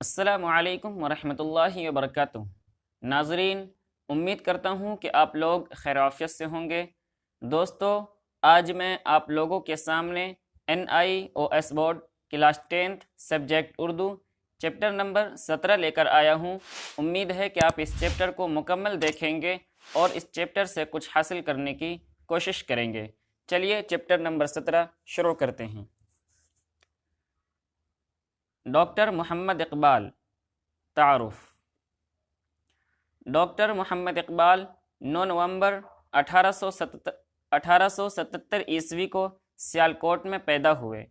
السلام علیکم ورحمۃ اللہ وبرکاتہ۔ ناظرین، امید کرتا ہوں کہ آپ لوگ خیر و عافیت سے ہوں گے۔ دوستو، آج میں آپ لوگوں کے سامنے NIOS board class 10th subject Urdu chapter number 17 لے کر آیا ہوں۔ امید ہے کہ آپ اس چیپٹر کو مکمل دیکھیں گے اور اس چیپٹر سے کچھ حاصل کرنے کی کوشش کریں گے۔ چلیے چیپٹر نمبر 17 شروع کرتے ہیں۔ ڈاکٹر محمد اقبال۔ تعارف۔ ڈاکٹر محمد اقبال 9 نومبر 1877 عیسوی کو سیالکوٹ میں پیدا ہوئے۔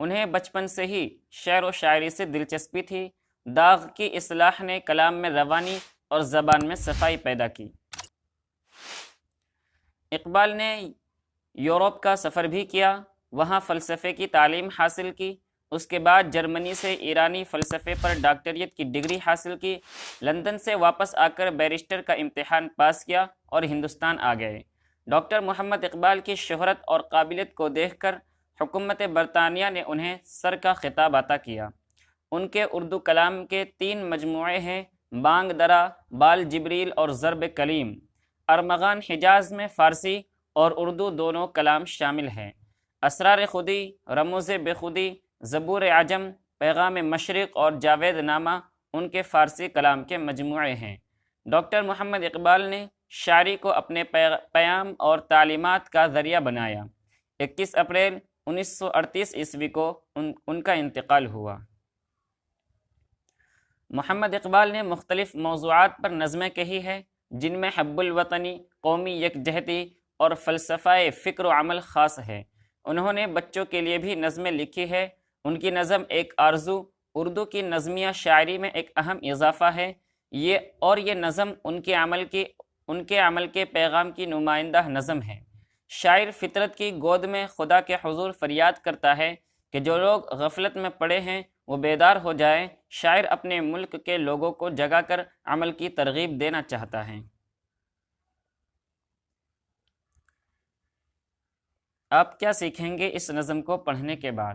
انہیں بچپن سے ہی شعر و شاعری سے دلچسپی تھی۔ داغ کی اصلاح نے کلام میں روانی اور زبان میں صفائی پیدا کی۔ اقبال نے یورپ کا سفر بھی کیا، وہاں فلسفے کی تعلیم حاصل کی۔ اس کے بعد جرمنی سے ایرانی فلسفے پر ڈاکٹریٹ کی ڈگری حاصل کی۔ لندن سے واپس آ کر بیرسٹر کا امتحان پاس کیا اور ہندوستان آ گئے۔ ڈاکٹر محمد اقبال کی شہرت اور قابلیت کو دیکھ کر حکومت برطانیہ نے انہیں سر کا خطاب عطا کیا۔ ان کے اردو کلام کے 3 مجموعے ہیں: بانگ درا، بال جبریل اور ضرب کلیم۔ ارمغان حجاز میں فارسی اور اردو دونوں کلام شامل ہیں۔ اسرار خودی، رموز بے خودی، زبور عجم، پیغام مشرق اور جاوید نامہ ان کے فارسی کلام کے مجموعے ہیں۔ ڈاکٹر محمد اقبال نے شاعری کو اپنے پیام اور تعلیمات کا ذریعہ بنایا۔ 21 اپریل 1938 عیسوی کو ان کا انتقال ہوا۔ محمد اقبال نے مختلف موضوعات پر نظمیں کہی ہیں، جن میں حب الوطنی، قومی یکجہتی اور فلسفہ فکر و عمل خاص ہے۔ انہوں نے بچوں کے لیے بھی نظمیں لکھی ہے۔ ان کی نظم ایک آرزو اردو کی نظمیہ شاعری میں ایک اہم اضافہ ہے۔ یہ نظم ان کے عمل کے پیغام کی نمائندہ نظم ہے۔ شاعر فطرت کی گود میں خدا کے حضور فریاد کرتا ہے کہ جو لوگ غفلت میں پڑے ہیں وہ بیدار ہو جائیں۔ شاعر اپنے ملک کے لوگوں کو جگا کر عمل کی ترغیب دینا چاہتا ہے۔ آپ کیا سیکھیں گے اس نظم کو پڑھنے کے بعد؟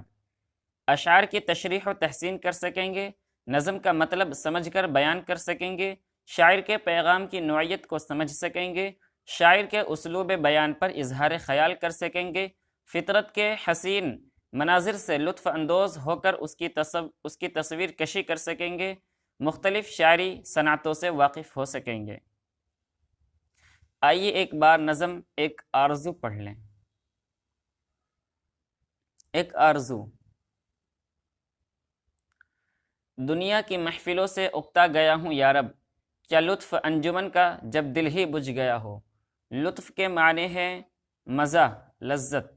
اشعار کی تشریح و تحسین کر سکیں گے، نظم کا مطلب سمجھ کر بیان کر سکیں گے، شاعر کے پیغام کی نوعیت کو سمجھ سکیں گے، شاعر کے اسلوب بیان پر اظہار خیال کر سکیں گے، فطرت کے حسین مناظر سے لطف اندوز ہو کر اس کی تصویر کشی کر سکیں گے، مختلف شاعری صنعتوں سے واقف ہو سکیں گے۔ آئیے ایک بار نظم ایک آرزو پڑھ لیں۔ ایک آرزو۔ دنیا کی محفلوں سے اکتا گیا ہوں یارب، کیا لطف انجمن کا جب دل ہی بجھ گیا ہو۔ لطف کے معنی ہے مزہ، لذت۔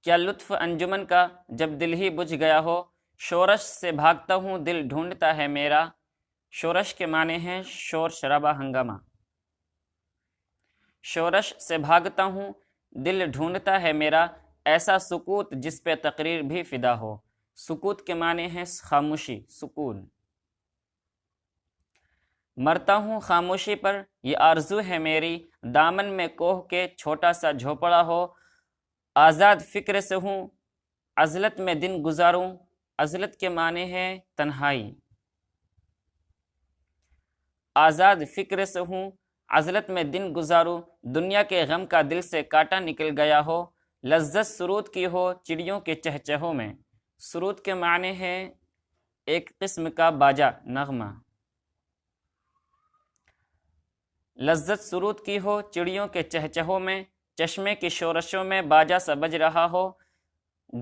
کیا لطف انجمن کا جب دل ہی بجھ گیا ہو، شورش سے بھاگتا ہوں دل ڈھونڈتا ہے میرا۔ شورش کے معنی ہے شور شرابہ ہنگامہ۔ شورش سے بھاگتا ہوں دل ڈھونڈتا ہے میرا، ایسا سکوت جس پہ تقریر بھی فدا ہو۔ سکوت کے معنی ہے خاموشی، سکون۔ مرتا ہوں خاموشی پر یہ آرزو ہے میری، دامن میں کوہ کے چھوٹا سا جھوپڑا ہو۔ آزاد فکر سے ہوں عزلت میں دن گزاروں، عزلت کے معنی ہے تنہائی۔ آزاد فکر سے ہوں عزلت میں دن گزاروں، دنیا کے غم کا دل سے کاٹا نکل گیا ہو۔ لذت سرود کی ہو چڑیوں کے چہچہوں میں۔ سرود کے معنی ہے ایک قسم کا باجا، نغمہ۔ لذت سرود کی ہو چڑیوں کے چہچہوں میں، چشمے کی شورشوں میں باجا سا بج رہا ہو۔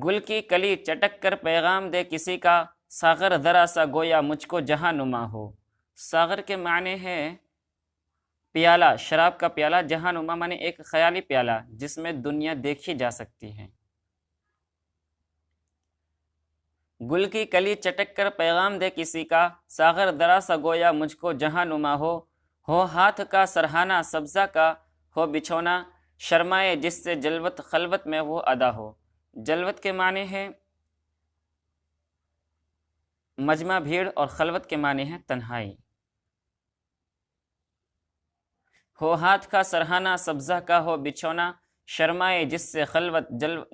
گل کی کلی چٹک کر پیغام دے کسی کا، ساغر ذرا سا گویا مجھ کو جہاں نما ہو۔ ساغر کے معنی ہے پیالہ، شراب کا پیالہ، جہاں نما معنی ایک خیالی پیالہ جس میں دنیا دیکھی جا سکتی ہے۔ گل کی کلی چٹک کر پیغام دے کسی کا، ساغر ذرا سا گویا مجھ کو جہاں نما ہو ہاتھ کا سرہانہ سبزہ کا ہو بچھونا، شرمائے جس سے جلوت خلوت میں وہ ادا ہو۔ جلوت کے معنی ہے مجمع بھیڑ اور خلوت کے معنی ہے تنہائی۔ ہو ہاتھ کا سرہانہ سبزہ کا ہو بچھونا، شرمائے جس سے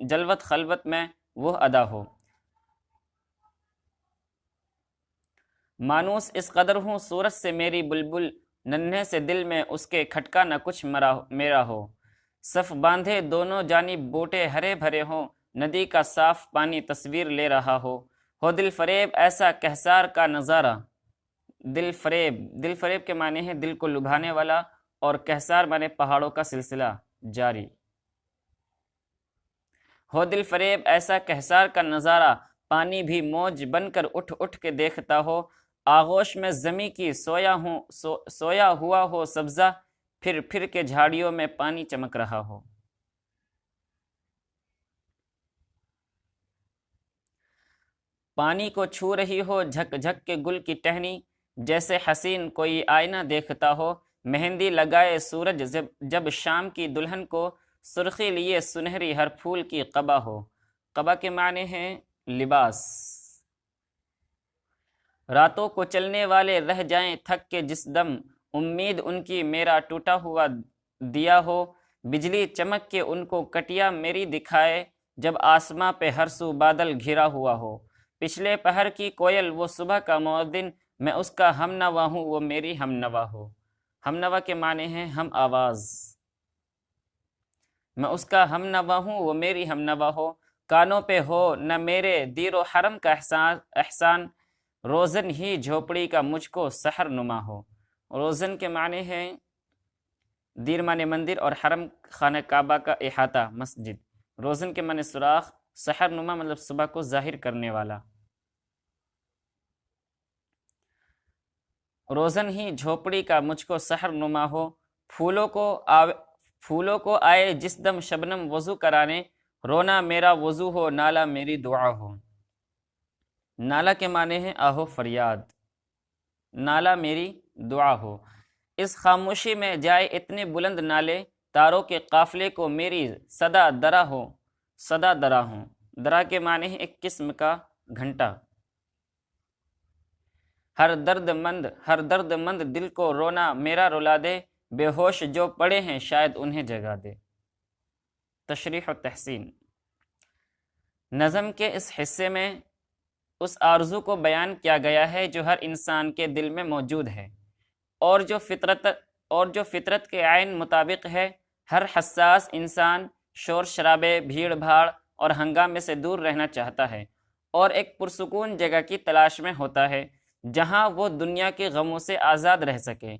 جلوت خلوت میں وہ ادا ہو۔ مانوس اس قدر ہوں صورت سے میری بلبل، ننھے سے دل میں اس کے کھٹکا نہ کچھ میرا ہو۔ صف باندھے دونوں جانب بوٹے ہرے بھرے ہوں، ندی کا صاف پانی تصویر لے رہا ہو دل فریب ایسا کہسار کا نظارہ۔ دل فریب کے معنی ہے دل کو لبھانے والا، اور کہسار معنی پہاڑوں کا سلسلہ جاری۔ ہو دل فریب ایسا کہسار کا نظارہ، پانی بھی موج بن کر اٹھ اٹھ کے دیکھتا ہو۔ آغوش میں زمیں کی سویا ہوا ہو سبزہ، پھر پھر کے جھاڑیوں میں پانی چمک رہا ہو۔ پانی کو چھو رہی ہو جھک جھک کے گل کی ٹہنی، جیسے حسین کوئی آئینہ دیکھتا ہو۔ مہندی لگائے سورج جب شام کی دلہن کو، سرخی لیے سنہری ہر پھول کی قبا ہو۔ قبا کے معنی ہیں لباس۔ راتوں کو چلنے والے رہ جائیں تھک کے جس دم، امید ان کی میرا ٹوٹا ہوا دیا ہو۔ بجلی چمک کے ان کو کٹیا میری دکھائے، جب آسماں پہ ہر سو بادل گھرا ہوا ہو۔ پچھلے پہر کی کوئل وہ صبح کا مؤذن، میں اس کا ہم نوا ہوں وہ میری ہم نوا ہو۔ ہم نوا کے معنی ہیں ہم آواز۔ میں اس کا ہم نوا ہوں وہ میری ہم نوا ہو۔ کانوں پہ ہو نہ میرے دیر و حرم کا احسان، روزن ہی جھوپڑی کا مجھ کو سحر نما ہو۔ روزن کے معنی ہیں دیر معنی مندر، اور حرم خانہ کعبہ کا احاطہ مسجد۔ روزن کے معنی سوراخ، سحر نما مطلب صبح کو ظاہر کرنے والا۔ روزن ہی جھوپڑی کا مجھ کو سحر نما ہو، پھولوں کو آئے جس دم شبنم وضو کرانے، رونا میرا وضو ہو نالا میری دعا ہو۔ نالا کے معنی ہے آہو فریاد، نالا میری دعا ہو۔ اس خاموشی میں جائے اتنے بلند نالے، تاروں کے قافلے کو میری صدا درا ہو، صدا درا ہوں۔ درا کے معنی ہے ایک قسم کا گھنٹا۔ ہر درد مند دل کو رونا میرا رلا دے، بے ہوش جو پڑے ہیں شاید انہیں جگا دے۔ تشریح و تحسین۔ نظم کے اس حصے میں اس آرزو کو بیان کیا گیا ہے جو ہر انسان کے دل میں موجود ہے، اور جو فطرت کے عین مطابق ہے۔ ہر حساس انسان شور شرابے، بھیڑ بھاڑ اور ہنگامے سے دور رہنا چاہتا ہے، اور ایک پرسکون جگہ کی تلاش میں ہوتا ہے جہاں وہ دنیا کے غموں سے آزاد رہ سکے۔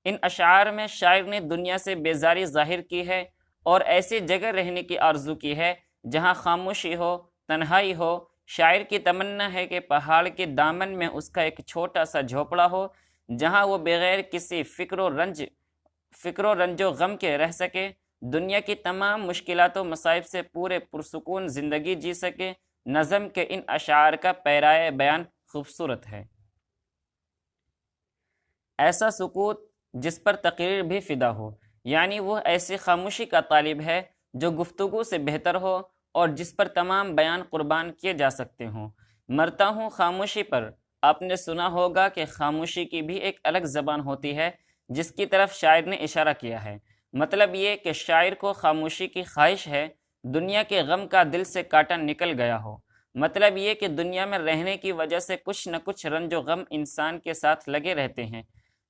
ان اشعار میں شاعر نے دنیا سے بیزاری ظاہر کی ہے، اور ایسی جگہ رہنے کی آرزو کی ہے جہاں خاموشی ہو، تنہائی ہو۔ شاعر کی تمنا ہے کہ پہاڑ کے دامن میں اس کا ایک چھوٹا سا جھوپڑا ہو، جہاں وہ بغیر کسی فکر و رنج و غم کے رہ سکے، دنیا کی تمام مشکلات و مصائب سے پورے پرسکون زندگی جی سکے۔ نظم کے ان اشعار کا پیرائے بیان خوبصورت ہے۔ ایسا سکوت جس پر تقریر بھی فدا ہو، یعنی وہ ایسی خاموشی کا طالب ہے جو گفتگو سے بہتر ہو، اور جس پر تمام بیان قربان کیے جا سکتے ہوں۔ مرتا ہوں خاموشی پر۔ آپ نے سنا ہوگا کہ خاموشی کی بھی ایک الگ زبان ہوتی ہے، جس کی طرف شاعر نے اشارہ کیا ہے۔ مطلب یہ کہ شاعر کو خاموشی کی خواہش ہے، دنیا کے غم کا دل سے کاٹا نکل گیا ہو۔ مطلب یہ کہ دنیا میں رہنے کی وجہ سے کچھ نہ کچھ رنج و غم انسان کے ساتھ لگے رہتے ہیں۔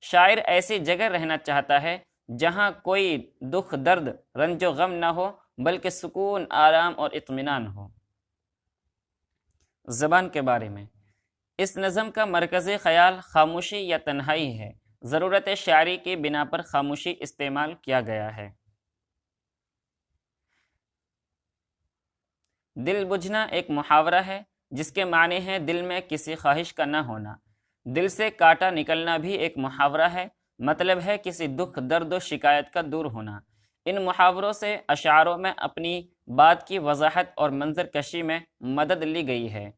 شاعر ایسی جگہ رہنا چاہتا ہے جہاں کوئی دکھ، درد، رنج و غم نہ ہو، بلکہ سکون، آرام اور اطمینان ہو۔ زبان کے بارے میں اس نظم کا مرکزی خیال خاموشی یا تنہائی ہے۔ ضرورت شاعری کی بنا پر خاموشی استعمال کیا گیا ہے۔ دل بجھنا ایک محاورہ ہے جس کے معنی ہے دل میں کسی خواہش کا نہ ہونا۔ دل سے کاٹا نکلنا بھی ایک محاورہ ہے، مطلب ہے کسی دکھ، درد و شکایت کا دور ہونا۔ ان محاوروں سے اشعاروں میں اپنی بات کی وضاحت اور منظر کشی میں مدد لی گئی ہے۔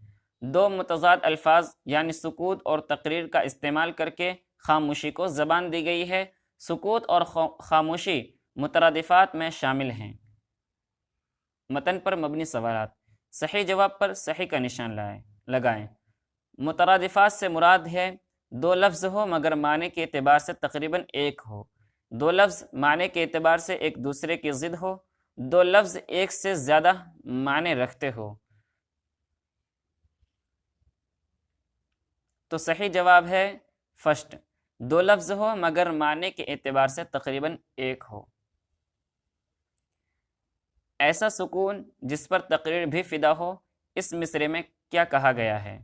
دو متضاد الفاظ یعنی سکوت اور تقریر کا استعمال کر کے خاموشی کو زبان دی گئی ہے۔ سکوت اور خاموشی مترادفات میں شامل ہیں۔ متن پر مبنی سوالات۔ صحیح جواب پر صحیح کا نشان لگائیں۔ مترادفات سے مراد ہے دو لفظ ہو مگر معنی کے اعتبار سے تقریباً ایک ہو۔ دو لفظ معنی کے اعتبار سے ایک دوسرے کی ضد ہو۔ دو لفظ ایک سے زیادہ معنی رکھتے ہو۔ تو صحیح جواب ہے فرسٹ، دو لفظ ہو مگر معنی کے اعتبار سے تقریباً ایک ہو۔ ایسا سکون جس پر تقریر بھی فدا ہو، اس مصرے میں کیا کہا گیا ہے؟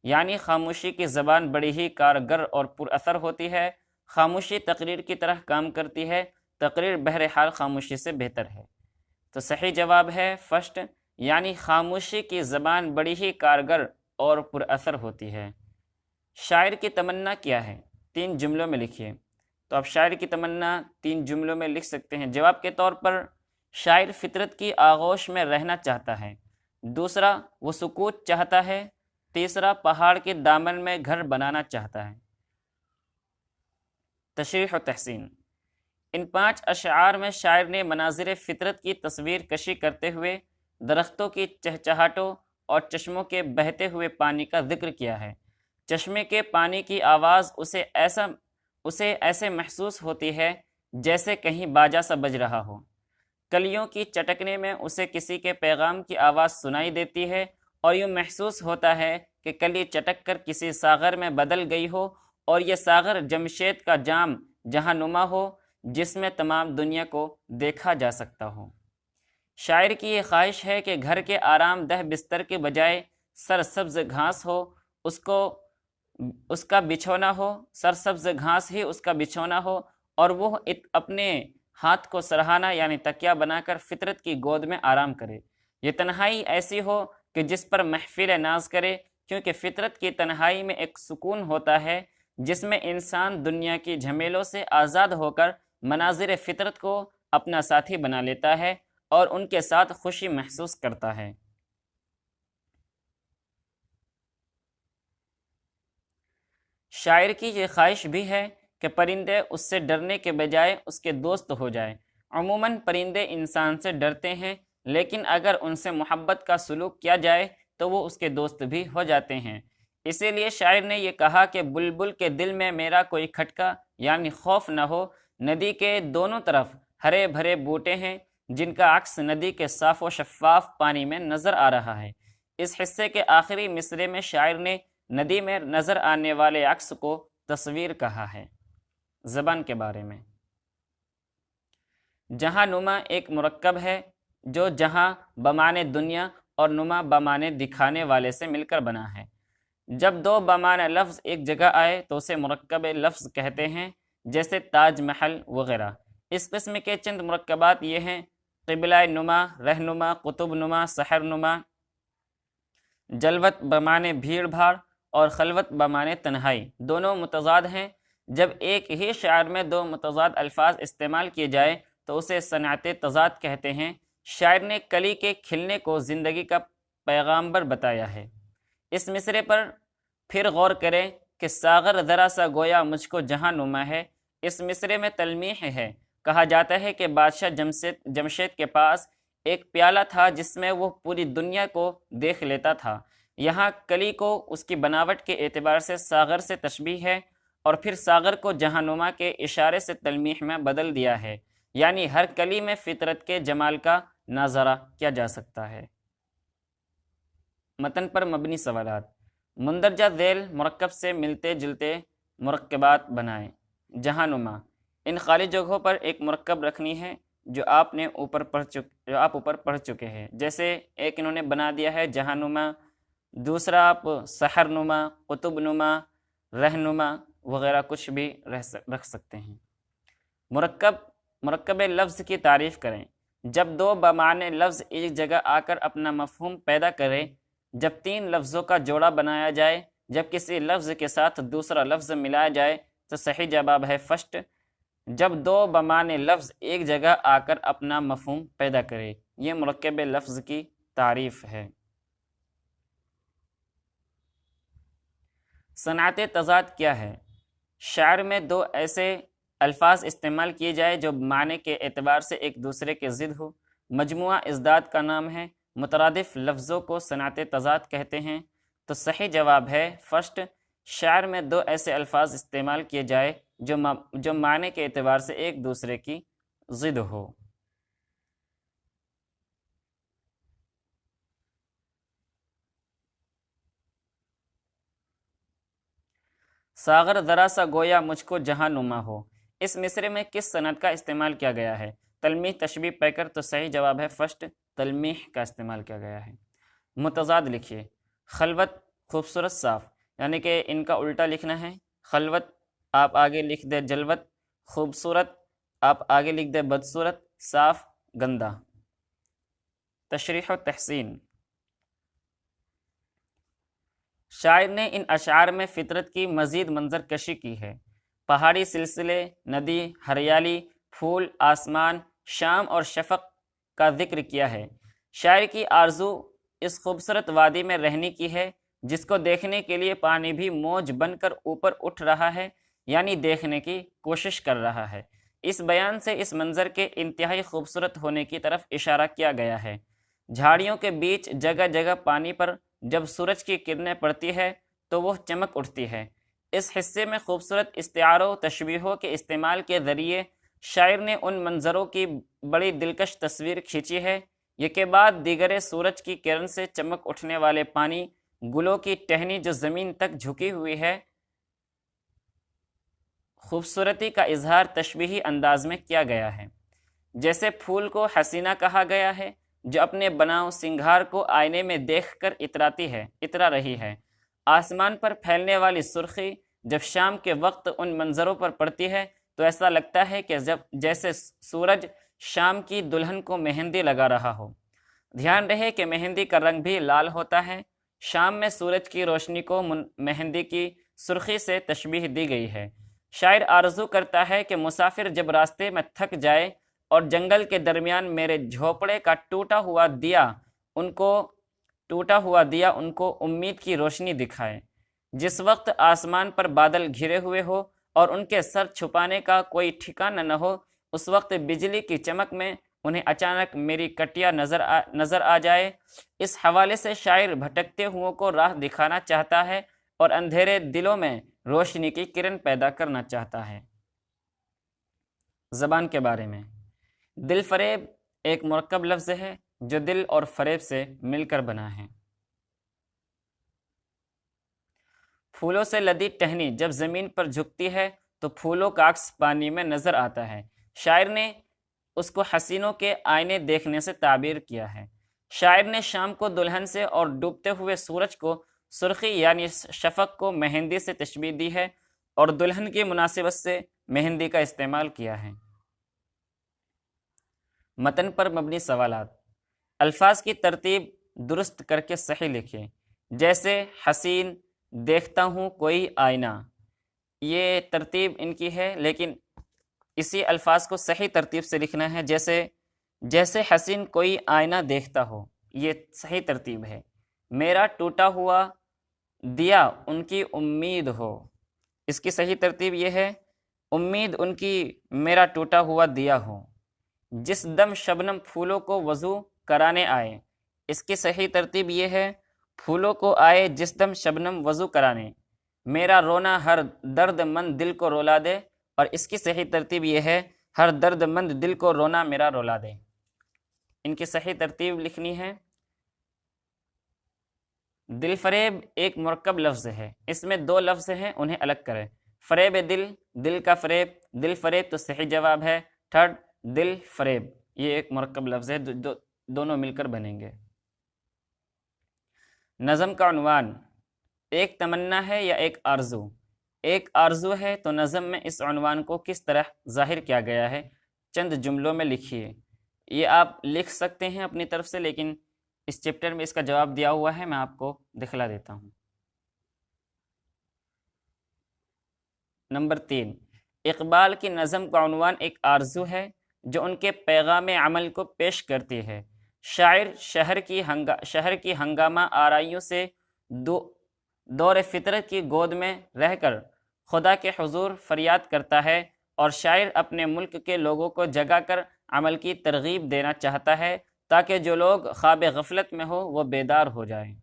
یعنی خاموشی کی زبان بڑی ہی کارگر اور پر اثر ہوتی ہے، خاموشی تقریر کی طرح کام کرتی ہے، تقریر بہرحال خاموشی سے بہتر ہے۔ تو صحیح جواب ہے فرسٹ، یعنی خاموشی کی زبان بڑی ہی کارگر اور پر اثر ہوتی ہے۔ شاعر کی تمنا کیا ہے؟ 3 جملوں میں لکھیے۔ تو آپ شاعر کی تمنا 3 جملوں میں لکھ سکتے ہیں۔ جواب کے طور پر، شاعر فطرت کی آغوش میں رہنا چاہتا ہے۔ دوسرا، وہ سکوت چاہتا ہے۔ تیسرا، پہاڑ کے دامن میں گھر بنانا چاہتا ہے۔ تشریح و تحسین: ان 5 اشعار میں شاعر نے مناظر فطرت کی تصویر کشی کرتے ہوئے درختوں کی چہچہاٹوں اور چشموں کے بہتے ہوئے پانی کا ذکر کیا ہے۔ چشمے کے پانی کی آواز اسے ایسے محسوس ہوتی ہے جیسے کہیں باجا سا بج رہا ہو۔ کلیوں کی چٹکنے میں اسے کسی کے پیغام کی آواز سنائی دیتی ہے اور یوں محسوس ہوتا ہے کہ کلی چٹک کر کسی ساغر میں بدل گئی ہو، اور یہ ساغر جمشید کا جام جہاں نما ہو، جس میں تمام دنیا کو دیکھا جا سکتا ہو۔ شاعر کی یہ خواہش ہے کہ گھر کے آرام دہ بستر کے بجائے سرسبز گھاس ہو، اس کا بچھونا ہو، سرسبز گھاس ہی اس کا بچھونا ہو، اور وہ اپنے ہاتھ کو سرہانہ یعنی تکیہ بنا کر فطرت کی گود میں آرام کرے۔ یہ تنہائی ایسی ہو کہ جس پر محفل ناز کرے، کیونکہ فطرت کی تنہائی میں ایک سکون ہوتا ہے جس میں انسان دنیا کی جھمیلوں سے آزاد ہو کر مناظر فطرت کو اپنا ساتھی بنا لیتا ہے اور ان کے ساتھ خوشی محسوس کرتا ہے۔ شاعر کی یہ خواہش بھی ہے کہ پرندے اس سے ڈرنے کے بجائے اس کے دوست ہو جائیں۔ عموماً پرندے انسان سے ڈرتے ہیں، لیکن اگر ان سے محبت کا سلوک کیا جائے تو وہ اس کے دوست بھی ہو جاتے ہیں۔ اسی لیے شاعر نے یہ کہا کہ بلبل کے دل میں میرا کوئی کھٹکا یعنی خوف نہ ہو۔ ندی کے دونوں طرف ہرے بھرے بوٹے ہیں جن کا عکس ندی کے صاف و شفاف پانی میں نظر آ رہا ہے۔ اس حصے کے آخری مصرے میں شاعر نے ندی میں نظر آنے والے عکس کو تصویر کہا ہے۔ زبان کے بارے میں: جہاں نما ایک مرکب ہے جو جہاں بمانے دنیا اور نما بمانے دکھانے والے سے مل کر بنا ہے۔ جب دو بمانے لفظ ایک جگہ آئے تو اسے مرکب لفظ کہتے ہیں، جیسے تاج محل وغیرہ۔ اس قسم کے چند مرکبات یہ ہیں: قبلہ نما، رہنما، قطب نما، سحر نما۔ جلوت بمانے بھیڑ بھاڑ اور خلوت بمانے تنہائی دونوں متضاد ہیں۔ جب ایک ہی شعر میں 2 متضاد الفاظ استعمال کیے جائے تو اسے صنعت تضاد کہتے ہیں۔ شاعر نے کلی کے کھلنے کو زندگی کا پیغامبر بتایا ہے۔ اس مصرے پر پھر غور کریں کہ ساغر ذرا سا گویا مجھ کو جہاں نما ہے۔ اس مصرے میں تلمیح ہے۔ کہا جاتا ہے کہ بادشاہ جمشید کے پاس ایک پیالہ تھا جس میں وہ پوری دنیا کو دیکھ لیتا تھا۔ یہاں کلی کو اس کی بناوٹ کے اعتبار سے ساغر سے تشبیہ ہے، اور پھر ساغر کو جہاں نما کے اشارے سے تلمیح میں بدل دیا ہے، یعنی ہر کلی میں فطرت کے جمال کا ناظرہ کیا جا سکتا ہے۔ متن پر مبنی سوالات: مندرجہ ذیل مرکب سے ملتے جلتے مرکبات بنائیں۔ جہاں نما: ان خالی جگہوں پر ایک مرکب رکھنی ہے جو آپ اوپر پڑھ چکے ہیں۔ جیسے ایک انہوں نے بنا دیا ہے جہاں نما، دوسرا آپ سحر نما، قطب نما، رہنما وغیرہ کچھ بھی رکھ سکتے ہیں۔ مرکب لفظ کی تعریف کریں۔ جب 2 بمعنی لفظ ایک جگہ آ کر اپنا مفہوم پیدا کریں، جب 3 لفظوں کا جوڑا بنایا جائے، جب کسی لفظ کے ساتھ دوسرا لفظ ملایا جائے، تو صحیح جواب ہے فرسٹ، جب 2 بمعنی لفظ ایک جگہ آ کر اپنا مفہوم پیدا کرے۔ یہ مرکب لفظ کی تعریف ہے۔ صنعت تضاد کیا ہے؟ شعر میں 2 ایسے الفاظ استعمال کیے جائے جو معنی کے اعتبار سے ایک دوسرے کے ضد ہو۔ مجموعہ ازداد کا نام ہے۔ مترادف لفظوں کو صنعت تضاد کہتے ہیں۔ تو صحیح جواب ہے فرسٹ، شعر میں 2 ایسے الفاظ استعمال کیے جائے جو معنی کے اعتبار سے ایک دوسرے کی ضد ہو۔ ساغر ذرا سا گویا مجھ کو جہاں نما ہو۔ اس مصرے میں کس صنعت کا استعمال کیا گیا ہے؟ تلمیح تشبیہ پیکر، تو صحیح جواب ہے فرسٹ، تلمیح کا استعمال کیا گیا ہے۔ متضاد لکھیے۔ خلوت خوبصورت صاف، یعنی کہ ان کا الٹا لکھنا ہے۔ خلوت آپ آگے لکھ دے جلوت، خوبصورت آپ آگے لکھ دے بدصورت، صاف گندا۔ تشریح و تحسین۔ شاعر نے ان اشعار میں فطرت کی مزید منظر کشی کی ہے۔ پہاڑی سلسلے، ندی، ہریالی، پھول، آسمان، شام اور شفق کا ذکر کیا ہے۔ شاعر کی آرزو اس خوبصورت وادی میں رہنے کی ہے جس کو دیکھنے کے لیے پانی بھی موج بن کر اوپر اٹھ رہا ہے، یعنی دیکھنے کی کوشش کر رہا ہے۔ اس بیان سے اس منظر کے انتہائی خوبصورت ہونے کی طرف اشارہ کیا گیا ہے۔ جھاڑیوں کے بیچ جگہ جگہ پانی پر جب سورج کی کرنیں پڑتی ہے تو وہ چمک اٹھتی ہے۔ اس حصے میں خوبصورت استعاروں و تشبیہوں کے استعمال کے ذریعے شاعر نے ان منظروں کی بڑی دلکش تصویر کھینچی ہے۔ یہ کے بعد دیگر سورج کی کرن سے چمک اٹھنے والے پانی، گلوں کی ٹہنی جو زمین تک جھکی ہوئی ہے، خوبصورتی کا اظہار تشبیہی انداز میں کیا گیا ہے۔ جیسے پھول کو حسینہ کہا گیا ہے جو اپنے بناؤ سنگھار کو آئینے میں دیکھ کر اترا رہی ہے۔ آسمان پر پھیلنے والی سرخی جب شام کے وقت ان منظروں پر پڑتی ہے تو ایسا لگتا ہے کہ جیسے سورج شام کی دلہن کو مہندی لگا رہا ہو۔ دھیان رہے کہ مہندی کا رنگ بھی لال ہوتا ہے۔ شام میں سورج کی روشنی کو مہندی کی سرخی سے تشبیہ دی گئی ہے۔ شاعر آرزو کرتا ہے کہ مسافر جب راستے میں تھک جائے اور جنگل کے درمیان میرے جھوپڑے کا ٹوٹا ہوا دیا ان کو امید کی روشنی دکھائے۔ جس وقت آسمان پر بادل گھرے ہوئے ہو اور ان کے سر چھپانے کا کوئی ٹھکانہ نہ ہو، اس وقت بجلی کی چمک میں انہیں اچانک میری کٹیا نظر آ جائے۔ اس حوالے سے شاعر بھٹکتے ہوں کو راہ دکھانا چاہتا ہے اور اندھیرے دلوں میں روشنی کی کرن پیدا کرنا چاہتا ہے۔ زبان کے بارے میں۔ دل فریب ایک مرکب لفظ ہے جو دل اور فریب سے مل کر بنا ہے۔ پھولوں سے لدی ٹہنی جب زمین پر جھکتی ہے تو پھولوں کا عکس پانی میں نظر آتا ہے۔ شاعر نے اس کو حسینوں کے آئینے دیکھنے سے تعبیر کیا ہے۔ شاعر نے شام کو دلہن سے اور ڈوبتے ہوئے سورج کو سرخی یعنی شفق کو مہندی سے تشبیہ دی ہے اور دلہن کی مناسبت سے مہندی کا استعمال کیا ہے۔ متن پر مبنی سوالات۔ الفاظ کی ترتیب درست کر کے صحیح لکھیں۔ جیسے حسین، دیکھتا ہوں کوئی آئینہ، یہ ترتیب ان کی ہے، لیکن اسی الفاظ کو صحیح ترتیب سے لکھنا ہے۔ جیسے حسین کوئی آئینہ دیکھتا ہو، یہ صحیح ترتیب ہے۔ میرا ٹوٹا ہوا دیا ان کی امید ہو، اس کی صحیح ترتیب یہ ہے، امید ان کی میرا ٹوٹا ہوا دیا ہو۔ جس دم شبنم پھولوں کو وضو کرانے آئے، اس کی صحیح ترتیب یہ ہے، پھولوں کو آئے جس دم شبنم وضو کرانے، میرا رونا ہر درد مند دل کو رولا دے، اور اس کی صحیح ترتیب یہ ہے، ہر درد مند دل کو رونا میرا رولا دے۔ ان کی صحیح ترتیب لکھنی ہے۔ دل فریب ایک مرکب لفظ ہے، اس میں دو لفظ ہیں، انہیں الگ کریں۔ فریب دل، دل کا فریب، دل فریب تو صحیح جواب ہے تھرڈ، دل فریب، یہ ایک مرکب لفظ ہے، دونوں مل کر بنیں گے۔ نظم کا عنوان، ایک تمنا ہے یا ایک آرزو؟ ایک آرزو ہے تو نظم میں اس عنوان کو کس طرح ظاہر کیا گیا ہے؟ چند جملوں میں لکھیے۔ یہ آپ لکھ سکتے ہیں اپنی طرف سے، لیکن اس چیپٹر میں اس کا جواب دیا ہوا ہے، میں آپ کو دکھلا دیتا ہوں۔ نمبر 3، اقبال کی نظم کا عنوان ایک آرزو ہے جو ان کے پیغام عمل کو پیش کرتی ہے۔ شاعر شہر کی ہنگامہ آرائیوں سے دور فطرت کی گود میں رہ کر خدا کے حضور فریاد کرتا ہے، اور شاعر اپنے ملک کے لوگوں کو جگا کر عمل کی ترغیب دینا چاہتا ہے تاکہ جو لوگ خواب غفلت میں ہو وہ بیدار ہو جائیں۔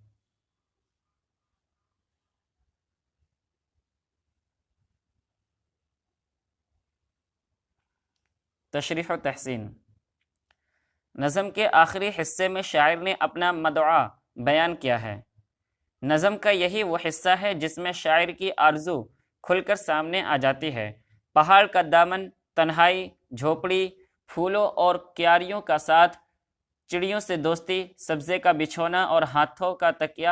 تشریح و تحسین۔ نظم کے آخری حصے میں شاعر نے اپنا مدعا بیان کیا ہے۔ نظم کا یہی وہ حصہ ہے جس میں شاعر کی آرزو کھل کر سامنے آ جاتی ہے۔ پہاڑ کا دامن، تنہائی، جھوپڑی، پھولوں اور کیاریوں کا ساتھ، چڑیوں سے دوستی، سبزے کا بچھونا اور ہاتھوں کا تکیہ،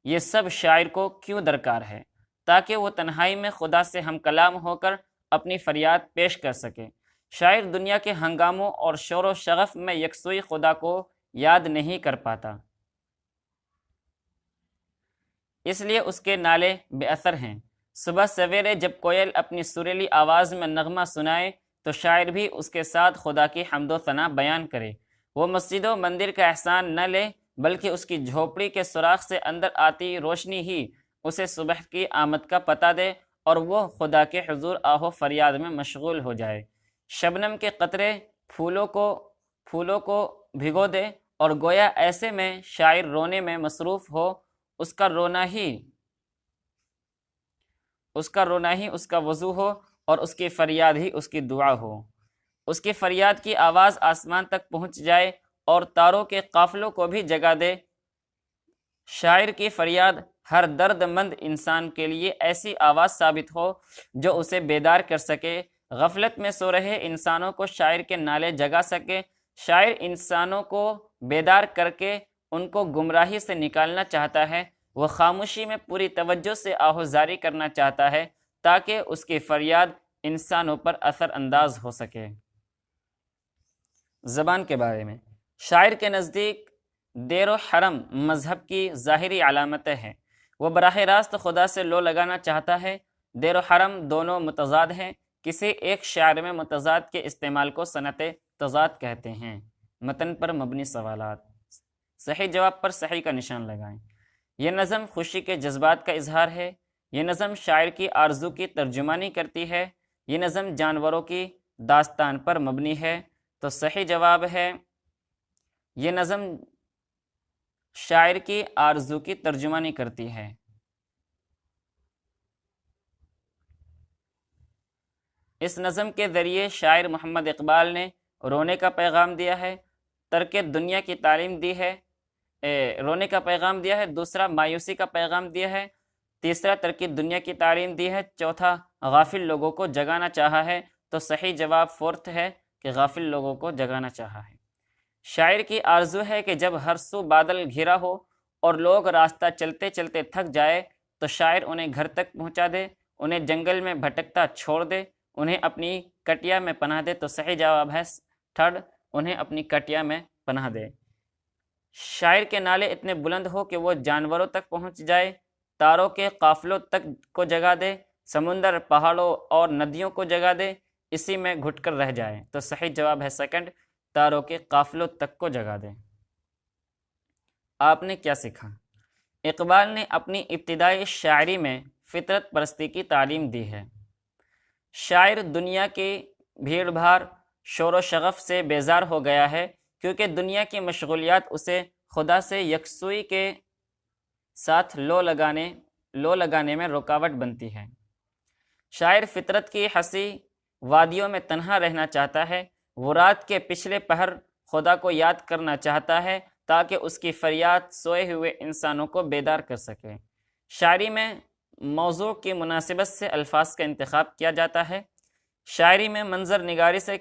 یہ سب شاعر کو کیوں درکار ہے؟ تاکہ وہ تنہائی میں خدا سے ہم کلام ہو کر اپنی فریاد پیش کر سکے۔ شاعر دنیا کے ہنگاموں اور شور و شغف میں یکسوئی خدا کو یاد نہیں کر پاتا، اس لیے اس کے نالے بے اثر ہیں۔ صبح سویرے جب کوئل اپنی سریلی آواز میں نغمہ سنائے تو شاعر بھی اس کے ساتھ خدا کی حمد و ثنا بیان کرے۔ وہ مسجد و مندر کا احسان نہ لے بلکہ اس کی جھوپڑی کے سوراخ سے اندر آتی روشنی ہی اسے صبح کی آمد کا پتہ دے اور وہ خدا کے حضور آہو فریاد میں مشغول ہو جائے۔ شبنم کے قطرے پھولوں کو بھگو دے اور گویا ایسے میں شاعر رونے میں مصروف ہو، اس کا رونا ہی اس کا وضو ہو اور اس کی فریاد ہی اس کی دعا ہو۔ اس کی فریاد کی آواز آسمان تک پہنچ جائے اور تاروں کے قافلوں کو بھی جگا دے۔ شاعر کی فریاد ہر درد مند انسان کے لیے ایسی آواز ثابت ہو جو اسے بیدار کر سکے، غفلت میں سو رہے انسانوں کو شاعر کے نالے جگا سکے۔ شاعر انسانوں کو بیدار کر کے ان کو گمراہی سے نکالنا چاہتا ہے۔ وہ خاموشی میں پوری توجہ سے آہوزاری کرنا چاہتا ہے تاکہ اس کی فریاد انسانوں پر اثر انداز ہو سکے۔ زبان کے بارے میں شاعر کے نزدیک دیر و حرم مذہب کی ظاہری علامتیں ہیں۔ وہ براہ راست خدا سے لو لگانا چاہتا ہے۔ دیر و حرم دونوں متضاد ہیں۔ کسی ایک شاعر میں متضاد کے استعمال کو صنعت تضاد کہتے ہیں۔ متن پر مبنی سوالات، صحیح جواب پر صحیح کا نشان لگائیں۔ یہ نظم خوشی کے جذبات کا اظہار ہے۔ یہ نظم شاعر کی آرزو کی ترجمانی کرتی ہے۔ یہ نظم جانوروں کی داستان پر مبنی ہے۔ تو صحیح جواب ہے یہ نظم شاعر کی آرزو کی ترجمانی کرتی ہے۔ اس نظم کے ذریعے شاعر محمد اقبال نے رونے کا پیغام دیا ہے، ترک دنیا کی تعلیم دی ہے، رونے کا پیغام دیا ہے، دوسرا مایوسی کا پیغام دیا ہے، تیسرا ترک دنیا کی تعلیم دی ہے، چوتھا غافل لوگوں کو جگانا چاہا ہے۔ تو صحیح جواب فورتھ ہے کہ غافل لوگوں کو جگانا چاہا ہے۔ شاعر کی آرزو ہے کہ جب ہر سو بادل گھرا ہو اور لوگ راستہ چلتے چلتے تھک جائے تو شاعر انہیں گھر تک پہنچا دے، انہیں جنگل میں بھٹکتا چھوڑ دے، انہیں اپنی کٹیا میں پناہ دے۔ تو صحیح جواب ہے تھرڈ، انہیں اپنی کٹیا میں پناہ دے۔ شاعر کے نالے اتنے بلند ہو کہ وہ جانوروں تک پہنچ جائے، تاروں کے قافلوں تک کو جگا دے، سمندر، پہاڑوں اور ندیوں کو جگا دے، اسی میں گھٹ کر رہ جائے۔ تو صحیح جواب ہے سیکنڈ، تاروں کے قافلوں تک کو جگا دے۔ آپ نے کیا سیکھا؟ اقبال نے اپنی ابتدائی شاعری میں فطرت پرستی کی تعلیم دی ہے۔ شاعر دنیا کی بھیڑ بھاڑ، شور و شغف سے بیزار ہو گیا ہے کیونکہ دنیا کی مشغولیات اسے خدا سے یکسوئی کے ساتھ لو لگانے میں رکاوٹ بنتی ہے۔ شاعر فطرت کی ہنسی وادیوں میں تنہا رہنا چاہتا ہے۔ وہ رات کے پچھلے پہر خدا کو یاد کرنا چاہتا ہے تاکہ اس کی فریاد سوئے ہوئے انسانوں کو بیدار کر سکے۔ شاعری میں موضوع کی مناسبت سے الفاظ کا انتخاب کیا جاتا ہے۔ شاعری میں منظر نگاری سے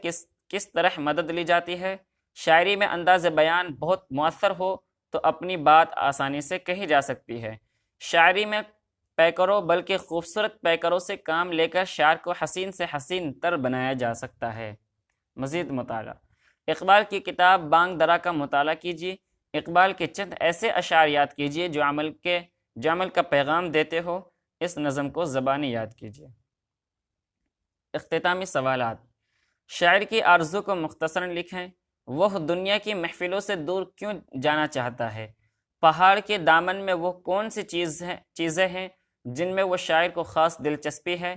کس طرح مدد لی جاتی ہے۔ شاعری میں انداز بیان بہت مؤثر ہو تو اپنی بات آسانی سے کہی جا سکتی ہے۔ شاعری میں پیکروں بلکہ خوبصورت پیکروں سے کام لے کر شاعر کو حسین سے حسین تر بنایا جا سکتا ہے۔ مزید مطالعہ، اقبال کی کتاب بانگ درا کا مطالعہ کیجیے۔ اقبال کے چند ایسے اشعار یاد کیجیے جو عمل کا پیغام دیتے ہو۔ اس نظم کو زبانی یاد کیجیے۔ اختتامی سوالات، شاعر کی آرزو کو مختصراً لکھیں۔ وہ دنیا کی محفلوں سے دور کیوں جانا چاہتا ہے؟ پہاڑ کے دامن میں وہ کون سی چیزیں ہیں جن میں وہ شاعر کو خاص دلچسپی ہے؟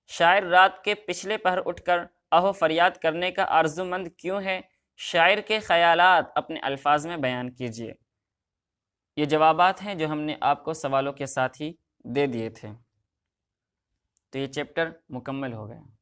شاعر رات کے پچھلے پہر اٹھ کر آہو فریاد کرنے کا آرزو مند کیوں ہے؟ شاعر کے خیالات اپنے الفاظ میں بیان کیجیے۔ یہ جوابات ہیں جو ہم نے آپ کو سوالوں کے ساتھ ہی دے دیے تھے۔ تو یہ چیپٹر مکمل ہو گیا۔